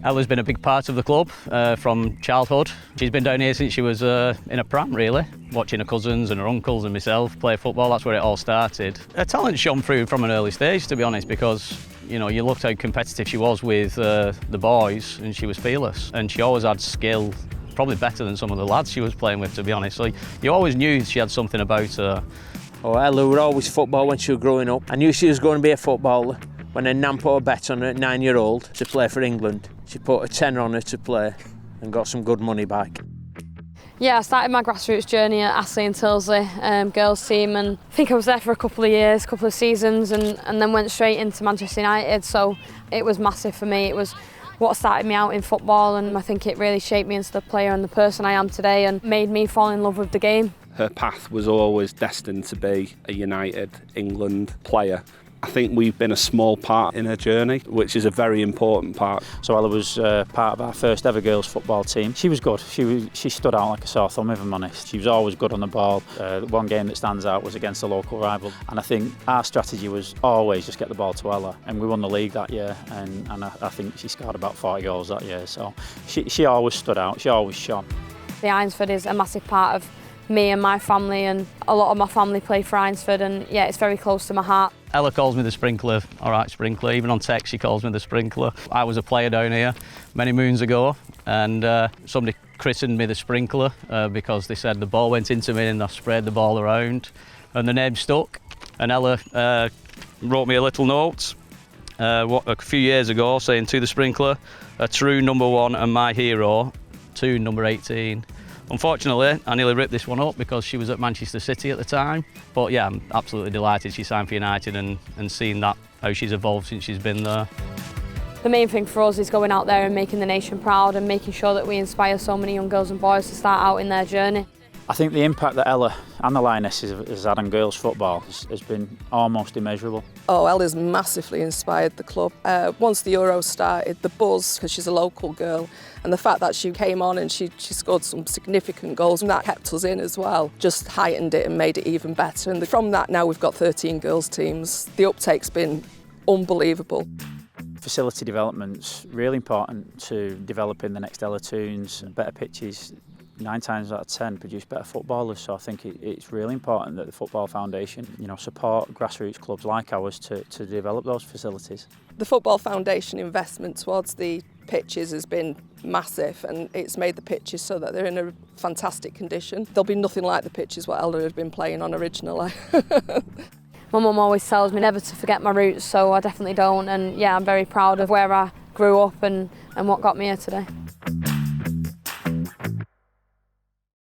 Ella's been a big part of the club from childhood. She's been down here since she was in a pram, really, watching her cousins and her uncles and myself play football. That's where it all started. Her talent shone through from an early stage, to be honest, because you know, you looked how competitive she was with the boys, and she was fearless. And she always had skill, probably better than some of the lads she was playing with, to be honest. So you always knew she had something about her. Oh, Ella was always football when she was growing up. I knew she was going to be a footballer. When her nan put a bet on her at 9-year-old to play for England, she put a tenner on her to play and got some good money back. Yeah, I started my grassroots journey at Astley Tyldesley girls team, and I think I was there for a couple of years, couple of seasons, and then went straight into Manchester United. So it was massive for me. It was what started me out in football, and I think it really shaped me into the player and the person I am today and made me fall in love with the game. Her path was always destined to be a United, England player. I think we've been a small part in her journey, which is a very important part. So Ella was part of our first ever girls football team. She was good. She stood out like a sore thumb, if I'm honest. She was always good on the ball. One game that stands out was against a local rival. And I think our strategy was always just get the ball to Ella. And we won the league that year, and I think she scored about 40 goals that year. So she always stood out. She always shone. The Eynsford is a massive part of me and my family, and a lot of my family play for Eynsford, and yeah, it's very close to my heart. Ella calls me the sprinkler, all right, sprinkler. Even on text, she calls me the sprinkler. I was a player down here many moons ago, and somebody christened me the sprinkler because they said the ball went into me and I sprayed the ball around, and the name stuck. And Ella wrote me a little note a few years ago saying, "To the sprinkler, a true number one and my hero, to number 18. Unfortunately, I nearly ripped this one up because she was at Manchester City at the time. But yeah, I'm absolutely delighted she signed for United, and seeing that, how she's evolved since she's been there. The main thing for us is going out there and making the nation proud and making sure that we inspire so many young girls and boys to start out in their journey. I think the impact that Ella and the Lioness has had on girls football has been almost immeasurable. Oh, Ella's massively inspired the club. Once the Euros started, the buzz, because she's a local girl, and the fact that she came on and she scored some significant goals, and that kept us in as well, just heightened it and made it even better. And from that now we've got 13 girls teams. The uptake's been unbelievable. Facility development's really important to developing the next Ella Toones. Better pitches 9 times out of 10 produce better footballers, so I think it's really important that the Football Foundation, support grassroots clubs like ours to develop those facilities. The Football Foundation investment towards the pitches has been massive, and it's made the pitches so that they're in a fantastic condition. There'll be nothing like the pitches what Ella had been playing on originally. My mum always tells me never to forget my roots, so I definitely don't, and yeah, I'm very proud of where I grew up and what got me here today.